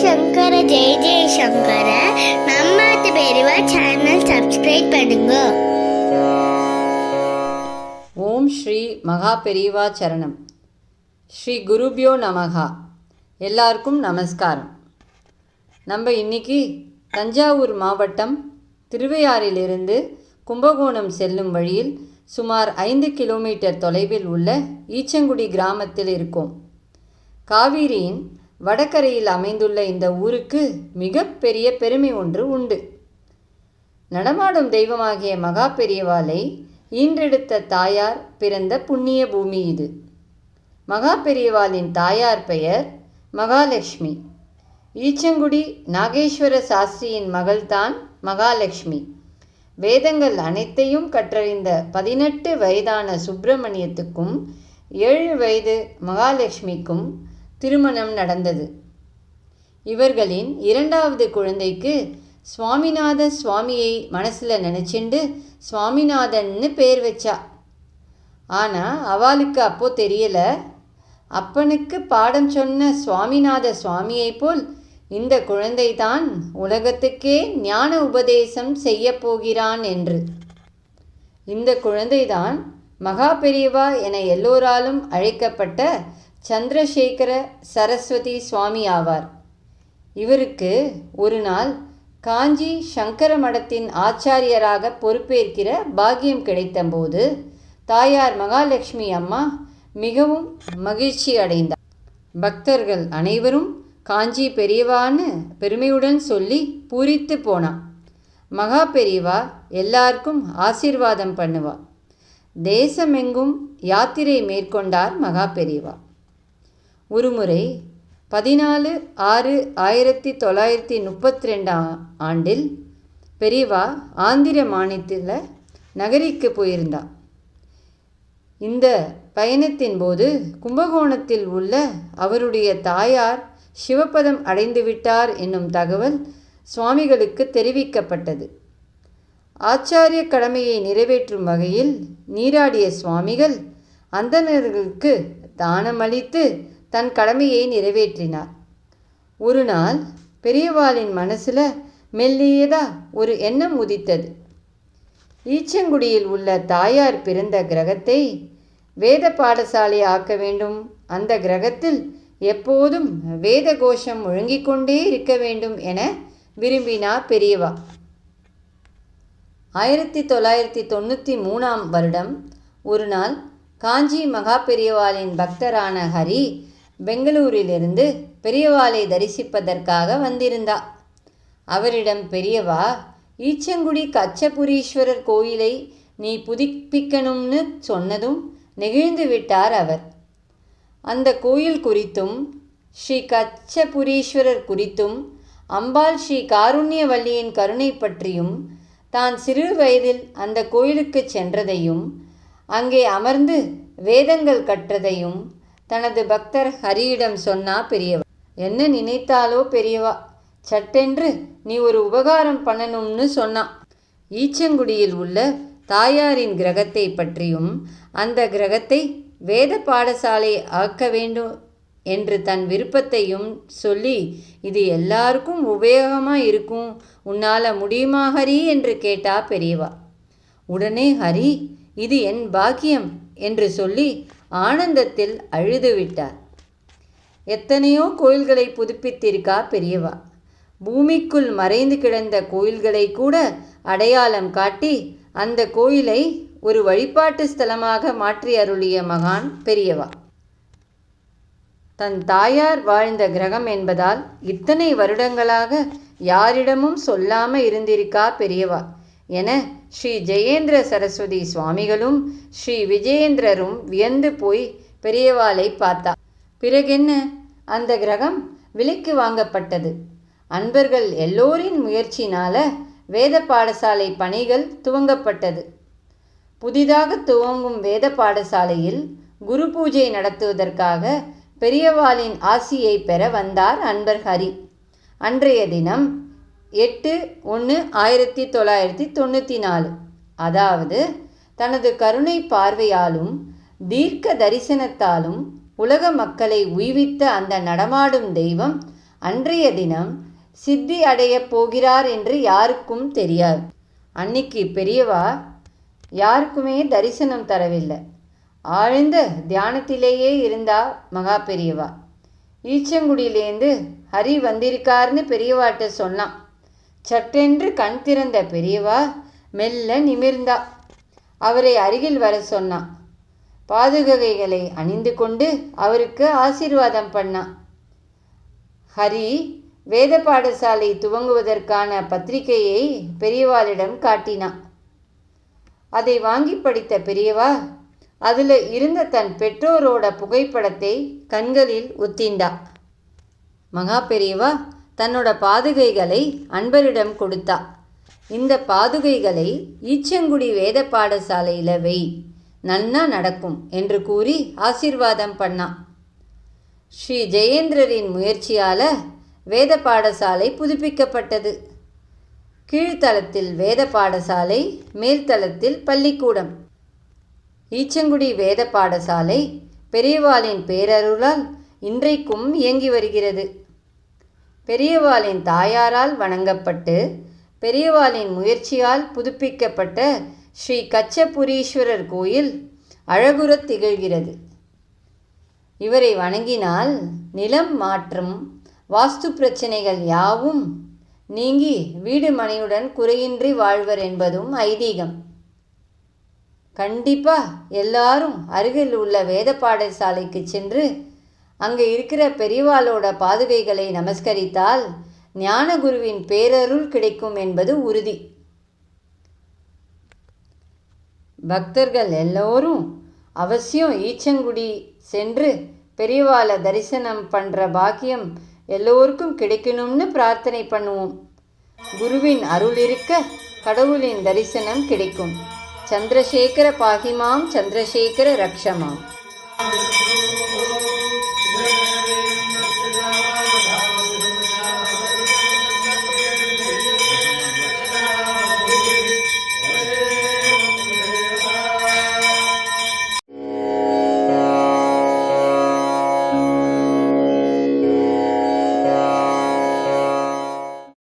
சங்கர ஜெய ஜெயசங்கர. நம்ம பெரியவா சேனல் சப்ஸ்கிரைப் பண்ணுங்க. ஓம் ஸ்ரீ மகா பெரியவா சரணம். ஸ்ரீ குருபியோ நமகா. எல்லாருக்கும் நமஸ்காரம். நம்ம இன்னைக்கு தஞ்சாவூர் மாவட்டம் திருவையாறிலிருந்து கும்பகோணம் செல்லும் வழியில் சுமார் 5 கிலோமீட்டர் தொலைவில் உள்ள ஈச்சங்குடி கிராமத்தில் இருக்கோம். காவிரியின் வடகரையில் அமைந்துள்ள இந்த ஊருக்கு மிகப்பெரிய பெருமை ஒன்று உண்டு. நடமாடும் தெய்வமாகிய மகா பெரியவாளை ஈன்றெடுத்த தாயார் பிறந்த புண்ணிய பூமி இது. மகா பெரியவாளின் தாயார் பெயர் மகாலட்சுமி. ஈச்சங்குடி நாகேஸ்வர சாஸ்திரியின் மகள்தான் மகாலட்சுமி. வேதங்கள் அனைத்தையும் கற்றறிந்த 18 வயதான சுப்பிரமணியத்துக்கும் 7 வயது மகாலட்சுமிக்கும் திருமணம் நடந்தது. இவர்களின் 2வது குழந்தைக்கு சுவாமிநாத சுவாமியை மனசில் நினச்சிண்டு சுவாமிநாதன்னு பேர் வச்சா. ஆனால் அவளுக்கு அப்போ தெரியலை, அப்பனுக்கு பாடம் சொன்ன சுவாமிநாத சுவாமியை போல் இந்த குழந்தை தான் உலகத்துக்கே ஞான உபதேசம் செய்ய போகிறான் என்று. இந்த குழந்தைதான் மகா பெரியவா என எல்லோராலும் அழைக்கப்பட்ட சந்திரசேகர சரஸ்வதி சுவாமி ஆவார். இவருக்கு ஒரு நாள் காஞ்சி சங்கர மடத்தின் ஆச்சாரியராக பொறுப்பேற்கிற பாக்கியம் கிடைத்தபோது தாயார் மகாலட்சுமி அம்மா மிகவும் மகிழ்ச்சி அடைந்தார். பக்தர்கள் அனைவரும் காஞ்சி பெரியவான்னு பெருமையுடன் சொல்லி பூரித்து போனான். மகா பெரியவா எல்லாருக்கும் ஆசீர்வாதம் பண்ணுவா. தேசமெங்கும் யாத்திரை மேற்கொண்டார் மகா பெரியவா. ஒருமுறை 14/6/1932 ஆண்டில் பெரியவா ஆந்திர மாநிலத்தில் நகரிக்கு போயிருந்தார். இந்த பயணத்தின் போது கும்பகோணத்தில் உள்ள அவருடைய தாயார் சிவபதம் அடைந்துவிட்டார் என்னும் தகவல் சுவாமிகளுக்கு தெரிவிக்கப்பட்டது. ஆச்சாரிய கடமையை நிறைவேற்றும் வகையில் நீராடிய சுவாமிகள் அந்தணர்களுக்கு தானமளித்து தன் கடமையை நிறைவேற்றினார். ஒரு நாள் பெரியவாளின் மனசில் மெல்லியதா ஒரு எண்ணம் உதித்தது. ஈச்சங்குடியில் உள்ள தாயார் பிறந்த கிரகத்தை வேத பாடசாலை ஆக்க வேண்டும், அந்த கிரகத்தில் எப்போதும் வேத கோஷம் முழங்கிக் கொண்டே இருக்க வேண்டும் என விரும்பினார் பெரியவா. 1993 வருடம் ஒரு நாள் காஞ்சி மகா பெரியவாளின் பக்தரான ஹரி பெங்களூரிலிருந்து பெரியவாளை தரிசிப்பதற்காக வந்திருந்தார். அவரிடம் பெரியவா, ஈச்சங்குடி கச்சபுரீஸ்வரர் கோயிலை நீ புதுப்பிக்கணும்னு சொன்னதும் நெகிழ்ந்து விட்டார் அவர். அந்த கோயில் குறித்தும் ஸ்ரீ கச்சபுரீஸ்வரர் குறித்தும் அம்பாள் ஸ்ரீ காருண்யவல்லியின் கருணை பற்றியும் தான் சிறு வயதில் அந்த கோயிலுக்கு சென்றதையும் அங்கே அமர்ந்து வேதங்கள் கற்றதையும் தனது பக்தர் ஹரியிடம் சொன்னா பெரியவா. என்ன நினைத்தாலோ பெரியவா, சட்டென்று நீ ஒரு உபகாரம் பண்ணணும்னு சொன்னான். ஈச்சங்குடியில் உள்ள தாயாரின் கிரகத்தை பற்றியும் அந்த கிரகத்தை வேத பாடசாலை ஆக்க வேண்டும் என்று தன் விருப்பத்தையும் சொல்லி, இது எல்லாருக்கும் உபயோகமாக இருக்கும், உன்னால் முடியுமா ஹரி என்று கேட்டா பெரியவா. உடனே ஹரி, இது என் பாக்கியம் என்று சொல்லி ஆனந்தத்தில் அழுதுவிட்டார். எத்தனையோ கோயில்களை புதுப்பித்திருக்கா பெரியவா. பூமிக்குள் மறைந்து கிடந்த கோயில்களை கூட அடையாளம் காட்டி அந்த கோயிலை ஒரு வழிபாட்டு ஸ்தலமாக மாற்றி அருளிய மகான் பெரியவா. தன் தாயார் வாழ்ந்த கிரகம் என்பதால் இத்தனை வருடங்களாக யாரிடமும் சொல்லாம இருந்திருக்கா பெரியவா என ஸ்ரீ ஜெயேந்திர சரஸ்வதி சுவாமிகளும் ஸ்ரீ விஜயேந்திரரும் வியந்து போய் பெரியவாளை பார்த்தா. பிறகென்ன, அந்த கிரகம் விலைக்கு வாங்கப்பட்டது. அன்பர்கள் எல்லோரின் முயற்சினால வேத பாடசாலை பணிகள் துவங்கப்பட்டது. புதிதாக துவங்கும் வேத பாடசாலையில் குரு பூஜை நடத்துவதற்காக பெரியவாளின் ஆசியை பெற வந்தார் அன்பர் ஹரி. அன்றைய தினம் 8/1/1994, அதாவது தனது கருணை பார்வையாலும் தீர்க்க தரிசனத்தாலும் உலக மக்களை உய்வித்த அந்த நடமாடும் தெய்வம் அன்றைய தினம் சித்தி அடையப் போகிறார் என்று யாருக்கும் தெரியாது. அன்னைக்கு பெரியவா யாருக்குமே தரிசனம் தரவில்லை. ஆழ்ந்த தியானத்திலேயே இருந்தா மகா பெரியவா. ஈச்சங்குடியிலேருந்து ஹரி வந்திருக்காருன்னு பெரியவாட்ட சொன்னான். சட்டென்று கண் திறந்த பெரியவா மெல்ல நிமிர்ந்தா. அவரை அருகில் வர சொன்னான். பாதுகைகளை அணிந்து கொண்டு அவருக்கு ஆசீர்வாதம் பண்ணான். ஹரி வேத பாடசாலை துவங்குவதற்கான பத்திரிகையை பெரியவாளிடம் காட்டினான். அதை வாங்கி படித்த பெரியவா அதில் இருந்த தன் பெற்றோரோட புகைப்படத்தை கண்களில் ஒத்திண்டா. மகா பெரியவா தன்னோட பாதுகைகளை அன்பரிடம் கொடுத்தா. இந்த பாதுகைகளை ஈச்சங்குடி வேத பாடசாலையில் வை, நன்னா நடக்கும் என்று கூறி ஆசீர்வாதம் பண்ணான். ஸ்ரீ ஜெயேந்திரரின் முயற்சியால் வேத பாடசாலை புதுப்பிக்கப்பட்டது. கீழ்த்தளத்தில் வேத பாடசாலை, மேல்தளத்தில் பள்ளிக்கூடம். ஈச்சங்குடி வேத பாடசாலை பெரியவாளின் பேரருளால் இன்றைக்கும் இயங்கி வருகிறது. பெரியவாளின் தாயாரால் வணங்கப்பட்டு பெரியவாளின் முயற்சியால் புதுப்பிக்கப்பட்ட ஸ்ரீ கச்சபுரீஸ்வரர் கோயில் அழகுறத் திகழ்கிறது. இவரை வணங்கினால் நிலம் மாற்றம், வாஸ்து பிரச்சனைகள் யாவும் நீங்கி வீடு மனையுடன் குறையின்றி வாழ்வர் என்பதும் ஐதீகம். கண்டிப்பாக எல்லாரும் அருகில் உள்ள வேத பாடசாலைக்கு சென்று அங்கே இருக்கிற பெரியவாளோட பாதுகைகளை நமஸ்கரித்தால் ஞானகுருவின் பேரருள் கிடைக்கும் என்பது உறுதி. பக்தர்கள் எல்லோரும் அவசியம் ஈச்சங்குடி சென்று பெரியவாளை தரிசனம் பண்ணுற பாக்கியம் எல்லோருக்கும் கிடைக்கணும்னு பிரார்த்தனை பண்ணுவோம். குருவின் அருள் இருக்க கடவுளின் தரிசனம் கிடைக்கும். சந்திரசேகர பாகிமாம், சந்திரசேகர ரக்ஷமாம்.